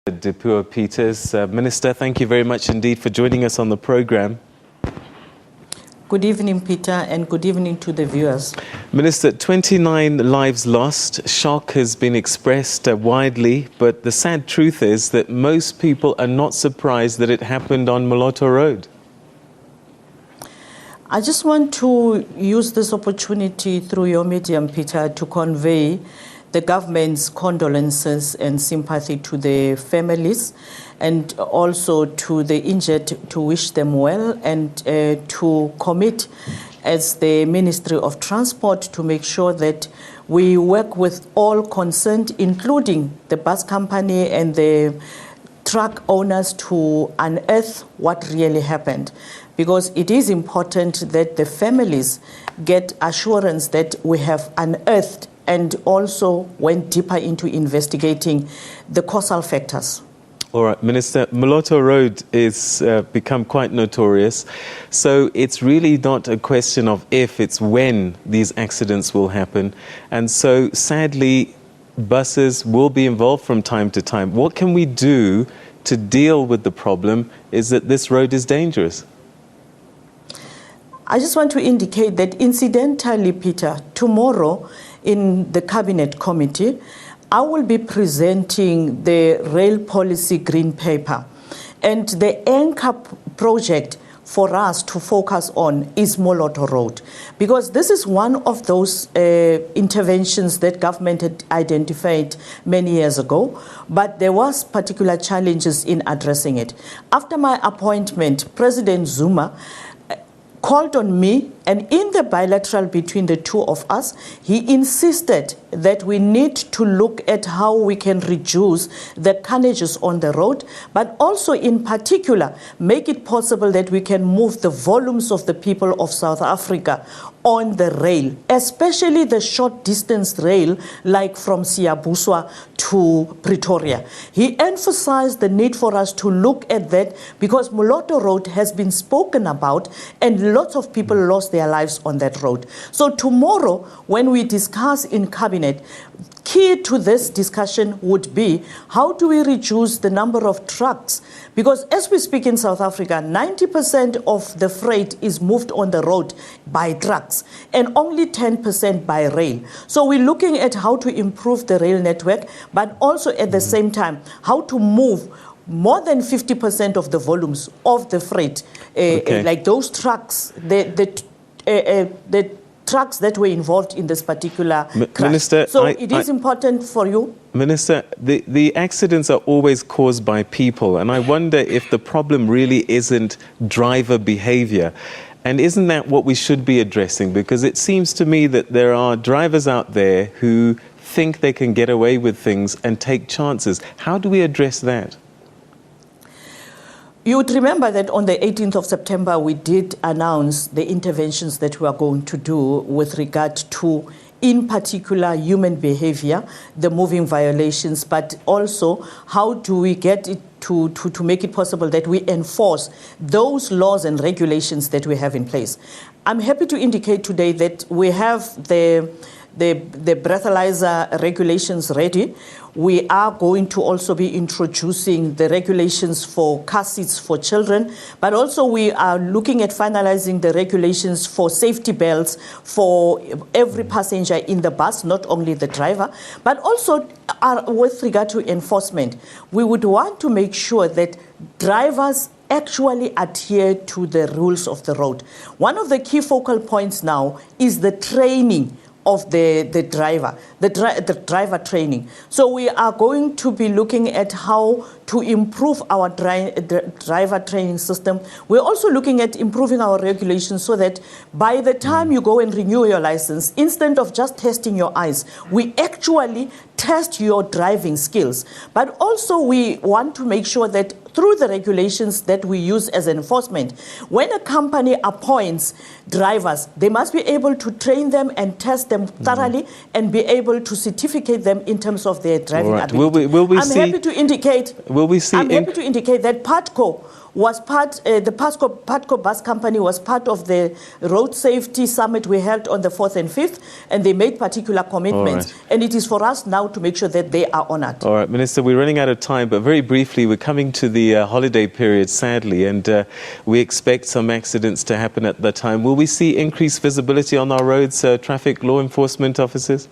Dipuo Peters. Minister, thank you very much indeed for joining us on the program. Good evening, Peter, and good evening to the viewers. Minister, 29 lives lost. Shock has been expressed widely, but the sad truth is that most people are not surprised that it happened on Moloto Road. I just want to use this opportunity through your medium, Peter, to convey the government's condolences and sympathy to the families and also to the injured, to wish them well and to commit as the Ministry of Transport to make sure that we work with all concerned, including the bus company and the truck owners, to unearth what really happened. Because it is important that the families get assurance that we have unearthed and also went deeper into investigating the causal factors. All right, Minister, Moloto Road is become quite notorious. So it's really not a question of if, it's when these accidents will happen. And so sadly, buses will be involved from time to time. What can we do to deal with the problem is that this road is dangerous? I just want to indicate that incidentally, Peter, tomorrow in the Cabinet Committee, I will be presenting the Rail Policy Green Paper. And the anchor project for us to focus on is Moloto Road, because this is one of those interventions that government had identified many years ago, but there was particular challenges in addressing it. After my appointment, President Zuma called on me, and in the bilateral between the two of us, he insisted that we need to look at how we can reduce the carnages on the road, but also in particular, make it possible that we can move the volumes of the people of South Africa on the rail, especially the short distance rail, like from Siyabuswa to Pretoria. He emphasized the need for us to look at that because Moloto Road has been spoken about and lots of people lost their lives on that road. So tomorrow, when we discuss in Cabinet, key to this discussion would be how do we reduce the number of trucks? Because as we speak in South Africa, 90% of the freight is moved on the road by trucks and only 10% by rail. So we're looking at how to improve the rail network, but also at the same time, how to move more than 50% of the volumes of the freight, like those trucks, the trucks that were involved in this particular crash. Minister, so it is important for you. Minister, the accidents are always caused by people, and I wonder if the problem really isn't driver behavior. And isn't that what we should be addressing? Because it seems to me that there are drivers out there who think they can get away with things and take chances. How do we address that? You would remember that on the 18th of September, we did announce the interventions that we are going to do with regard to, in particular, human behavior, the moving violations, but also how do we get it to make it possible that we enforce those laws and regulations that we have in place. I'm happy to indicate today that we have the breathalyzer regulations ready. We are going to also be introducing the regulations for car seats for children, but also we are looking at finalizing the regulations for safety belts for every passenger in the bus, not only the driver, but also with regard to enforcement. We would want to make sure that drivers actually adhere to the rules of the road. One of the key focal points now is the training of the driver training. So we are going to be looking at how to improve our driver training system. We're also looking at improving our regulations so that by the time you go and renew your license, instead of just testing your eyes, we actually test your driving skills. But also we want to make sure that through the regulations that we use as enforcement, when a company appoints drivers, they must be able to train them and test them thoroughly and be able to certificate them in terms of their driving ability. Will we I'm happy to indicate will we see I'm happy to indicate that PATCO was part, the Patco Bus Company was part of the Road Safety Summit we held on the 4th and 5th, and they made particular commitments. Right. And it is for us now to make sure that they are honored. All right, Minister, we're running out of time, but very briefly, we're coming to the holiday period, sadly, and we expect some accidents to happen at that time. Will we see increased visibility on our roads, traffic law enforcement officers?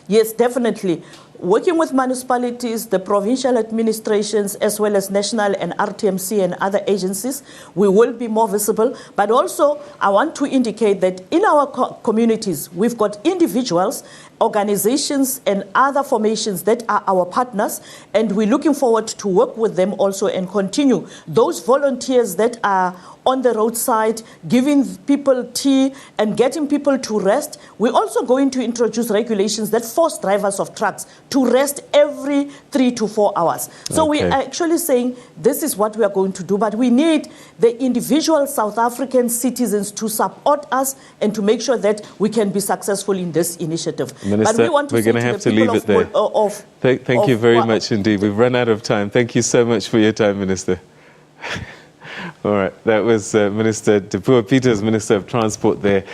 Yes, definitely. Working with municipalities, the provincial administrations, as well as national and RTMC and other agencies, we will be more visible. But also, I want to indicate that in our communities, we've got individuals, organizations, and other formations that are our partners, and we're looking forward to work with them also and continue. Those volunteers that are on the roadside, giving people tea and getting people to rest. We're also going to introduce regulations that force drivers of trucks to rest every 3 to 4 hours. So we are actually saying this is what we are going to do, but we need the individual South African citizens to support us and to make sure that we can be successful in this initiative. Minister, but we want to we're going to have to leave it there. Thank you very much indeed. We've run out of time. Thank you so much for your time, Minister. All right, that was Minister Dipuo Peters, Minister of Transport there.